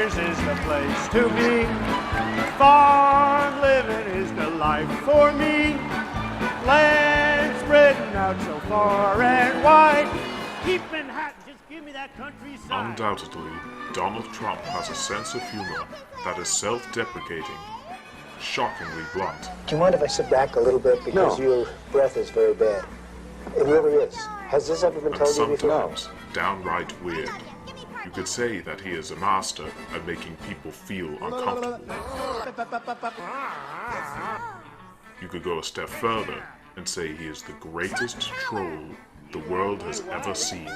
Flanders is the place to be. Farm living is the life for me. Land spreading out so far and wide. Keep Manhattan, just give me that countryside. Undoubtedly, Donald Trump has a sense of humor that is self-deprecating, shockingly blunt. Do you mind if I sit back a little bit? Because your breath is very bad. It really is. Has this ever been told you before? Sometimes downright weird. You could say that he is a master at making people feel uncomfortable. You could go a step further and say he is the greatest troll the world has ever seen.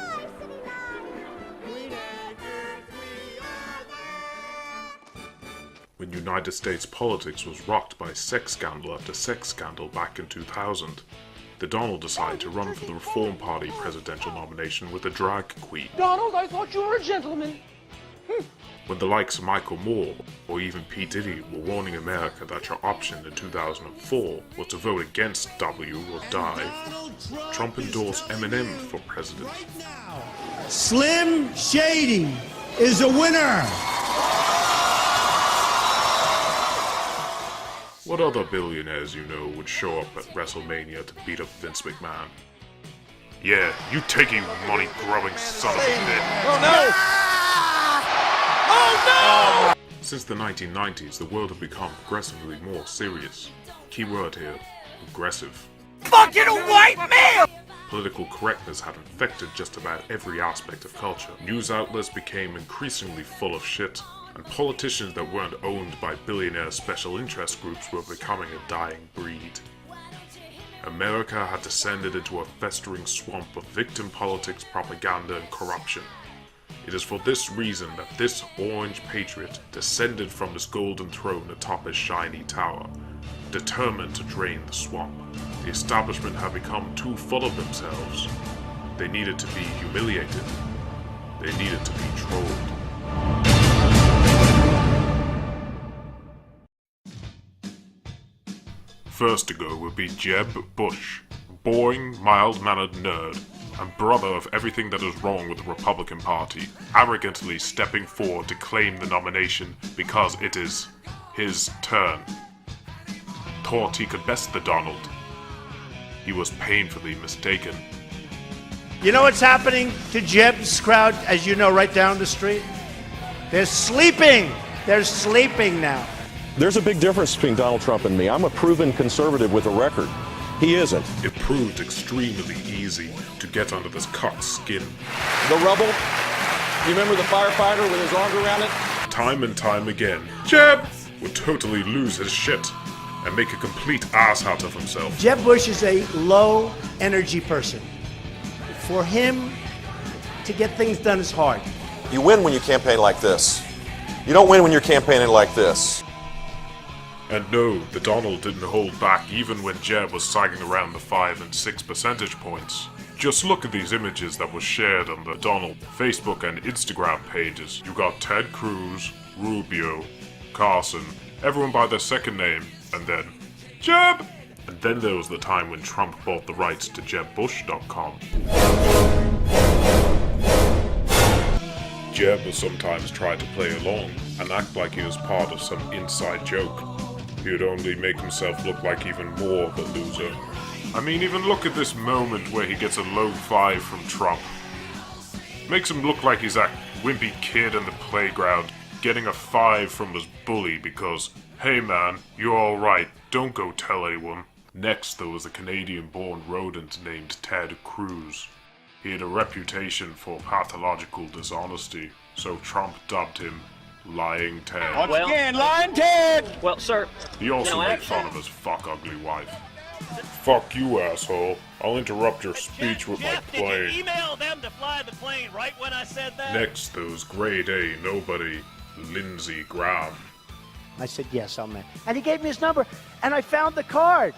When United States politics was rocked by sex scandal after sex scandal back in 2000, the Donald decided to run for the Reform Party presidential nomination with a drag queen. Donald, I thought you were a gentleman. When the likes of Michael Moore or even P. Diddy were warning America that your option in 2004 was to vote against W or die, Trump endorsed Eminem for president. Slim Shady is a winner. What other billionaires you know would show up at WrestleMania to beat up Vince McMahon? Yeah, you taking money-grubbing son of a bitch. Oh no! Oh no! Since the 1990s, the world had become progressively more serious. Keyword here, aggressive. Fucking a white male! Political correctness had infected just about every aspect of culture. News outlets became increasingly full of shit, and politicians that weren't owned by billionaire special interest groups were becoming a dying breed. America had descended into a festering swamp of victim politics, propaganda, and corruption. It is for this reason that this orange patriot descended from his golden throne atop his shiny tower, determined to drain the swamp. The establishment had become too full of themselves. They needed to be humiliated. They needed to be trolled. First to go would be Jeb Bush, boring, mild-mannered nerd, and brother of everything that is wrong with the Republican Party, arrogantly stepping forward to claim the nomination because it is his turn. Thought he could best the Donald. He was painfully mistaken. You know what's happening to Jeb's crowd, as you know, right down the street? They're sleeping. They're sleeping now. There's a big difference between Donald Trump and me. I'm a proven conservative with a record. He isn't. It proved extremely easy to get under this cuck's skin. The rubble, you remember the firefighter with his arm around it? Time and time again, Jeb would totally lose his shit and make a complete ass out of himself. Jeb Bush is a low energy person. For him to get things done is hard. You win when you campaign like this. You don't win when you're campaigning like this. And no, the Donald didn't hold back even when Jeb was sagging around the 5 and 6 percentage points. Just look at these images that were shared on the Donald Facebook and Instagram pages. You got Ted Cruz, Rubio, Carson, everyone by their second name, and then Jeb! And then there was the time when Trump bought the rights to JebBush.com. Jeb would sometimes try to play along and act like he was part of some inside joke. He would only make himself look like even more of a loser. I mean, even look at this moment where he gets a low 5 from Trump. Makes him look like he's that wimpy kid in the playground, getting a 5 from his bully because, hey man, you're alright, don't go tell anyone. Next, there was a Canadian-born rodent named Ted Cruz. He had a reputation for pathological dishonesty, so Trump dubbed him Lying Ted. Once again, Lying Ted! Well, sir, He also made fun of his fuck-ugly wife. Fuck you, asshole. I'll interrupt your speech with my plane. Did you email them to fly the plane right when I said that? Next, there was grade A nobody, Lindsey Graham. I said, yes, I'll man. And he gave me his number, and I found the card.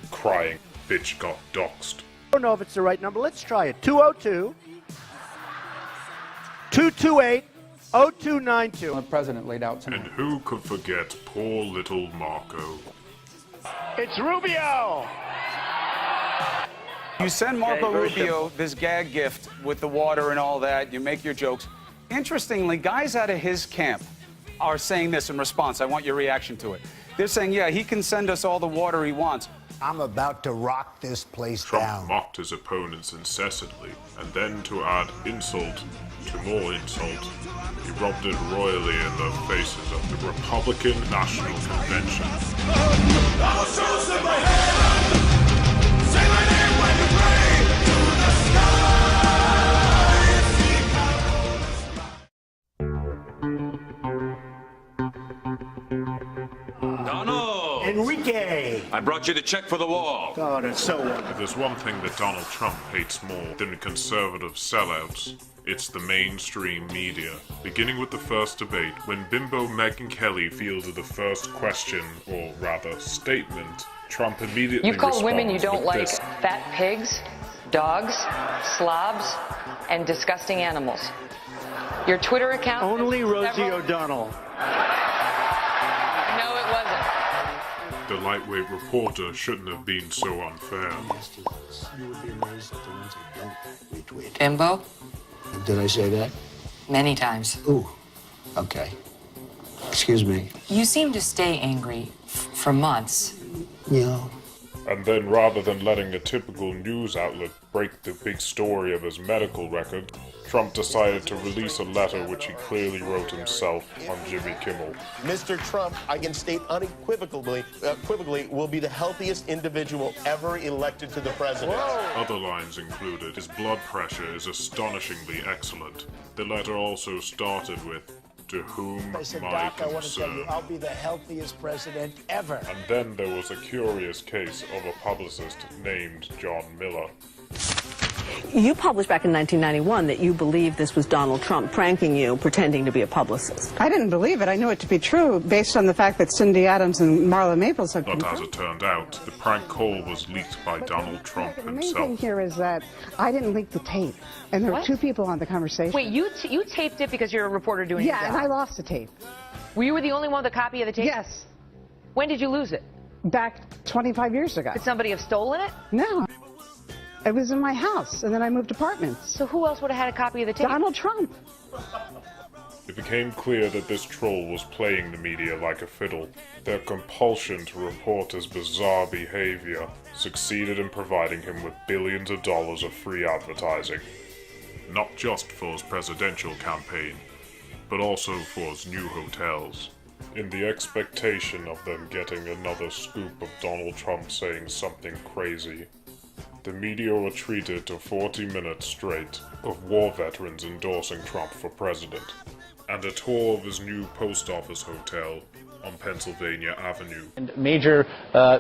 Crying bitch got doxxed. I don't know if it's the right number. Let's try it. 202 228 0292. The president laid out And tonight. who could forget poor little Marco? It's Rubio. You send Marco Rubio this gag gift with the water and all that. You make your jokes. Interestingly, guys out of his camp are saying this in response. I want your reaction to it. They're saying, yeah, he can send us all the water he wants. I'm about to rock this place Trump down. mocked his opponents incessantly, and then to add insult to more insult, he rubbed it royally in the faces of the Republican National Convention. Donald! Enrique! I brought you the check for the wall. God, it's so wonderful. If there's one thing that Donald Trump hates more than conservative sellouts, it's the mainstream media. Beginning with the first debate, when bimbo Megyn Kelly fielded the first question, or rather statement, Trump immediately You call women you responds don't with like this. fat pigs, dogs, slobs, and disgusting animals. Your Twitter account... Only Rosie O'Donnell. No, it wasn't. The lightweight reporter shouldn't have been so unfair. You would be amazed at the ones I don't retweet. Bimbo? Did I say that? Many times. Ooh. Okay. Excuse me. You seem to stay angry for months. Yeah. And then, rather than letting a typical news outlet break the big story of his medical record, Trump decided to release a letter which he clearly wrote himself on Jimmy Kimmel. Mr. Trump, I can state unequivocally, will be the healthiest individual ever elected to the presidency. Other lines included, his blood pressure is astonishingly excellent. The letter also started with, "To whom I said, my Doc, I want to tell you, concern." I'll be the healthiest president ever. And then there was a curious case of a publicist named John Miller. You published back in 1991 that you believed this was Donald Trump pranking you, pretending to be a publicist. I didn't believe it. I knew it to be true based on the fact that Cindy Adams and Marla Maples had But confirmed. as it turned out, the prank call was leaked by Donald Trump The main thing himself. here is that I didn't leak the tape, and there were two people on the conversation. Wait, you taped it because you're a reporter doing your Yeah, job? and I lost the tape. Were you the only one with a copy of the tape? Yes, When did you lose it? back 25 years ago. Could somebody have stolen it? No, it was in my house, and then I moved apartments. So who else would have had a copy of the tape? Donald Trump. It became clear that this troll was playing the media like a fiddle. Their compulsion to report his bizarre behavior succeeded in providing him with billions of dollars of free advertising. Not just for his presidential campaign, but also for his new hotels. In the expectation of them getting another scoop of Donald Trump saying something crazy, the media were treated to 40 minutes straight of war veterans endorsing Trump for president, and a tour of his new post office hotel on Pennsylvania Avenue. And Major,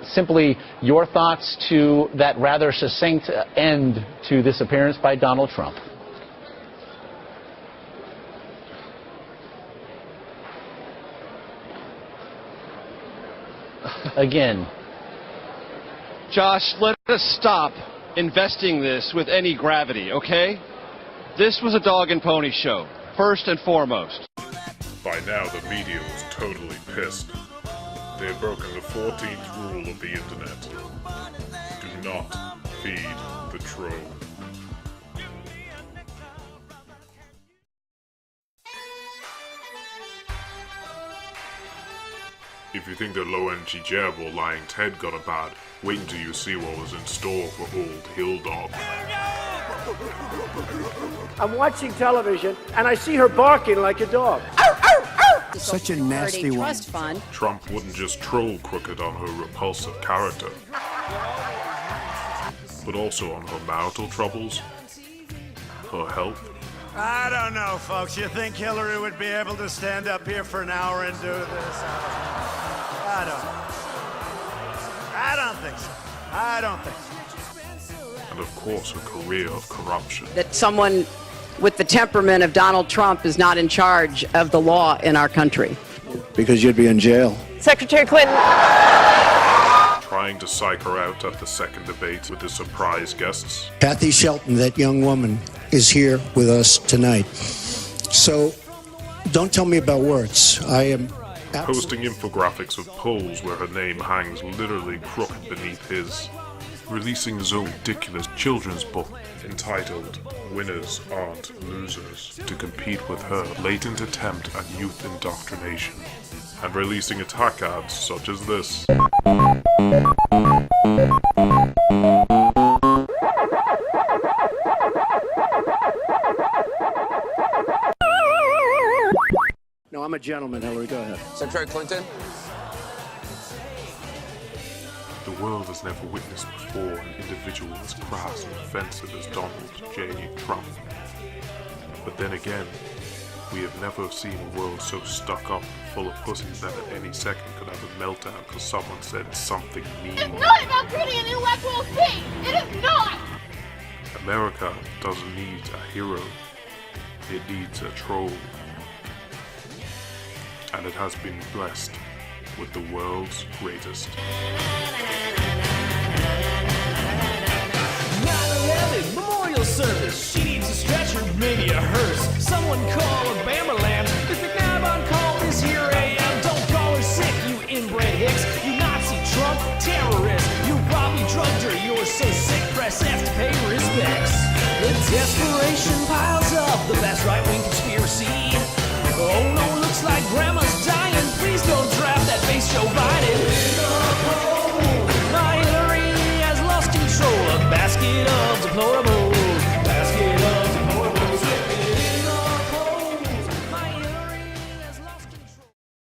simply your thoughts to that rather succinct end to this appearance by Donald Trump. Again. Josh, let us stop investing this with any gravity, okay? This was a dog and pony show, first and foremost. By now, the media was totally pissed. They had broken the 14th rule of the internet. Do not feed the troll. If you think the low-energy jab or lying Ted got a bad, wait until you see what was in store for old Hill Dog. I'm watching television and I see her barking like a dog. Such a nasty one. Trust fund. Trump wouldn't just troll Crooked on her repulsive character, but also on her marital troubles, her health. I don't know, folks. You think Hillary would be able to stand up here for an hour and do this? I don't think so. I don't think so. And of course, her career of corruption. That someone with the temperament of Donald Trump is not in charge of the law in our country. Because you'd be in jail. Secretary Clinton. Trying to psych her out at the second debate with the surprise guests. Kathy Shelton, that young woman, is here with us tonight. So, don't tell me about words. I am posting infographics of polls where her name hangs literally crooked beneath his. releasing his own ridiculous children's book entitled Winners Aren't Losers to compete with her blatant attempt at youth indoctrination, and releasing attack ads such as this. No, I'm a gentleman, Hillary. Go ahead. Secretary Clinton? The world has never witnessed before an individual as crass and offensive as Donald J. Trump. But then again, we have never seen a world so stuck up, full of pussies that at any second could have a meltdown because someone said something mean. It's not about creating an intellectual state! It is not! America doesn't need a hero, it needs a troll. And it has been blessed with the world's greatest. 9/11 memorial service. She needs a stretcher, maybe a hearse. Someone call a Bamaland. If McNabb on call this here AM, don't call her sick, you inbred hicks. You Nazi Trump terrorist. You Bobby drugged her, you're so sick. Press F to pay respects. The desperation piles up, the best right-wing conspiracy. Oh no, looks like grandma's dying. Please don't draft that base Joe Biden. My Hillary has lost control. A basket of deplorable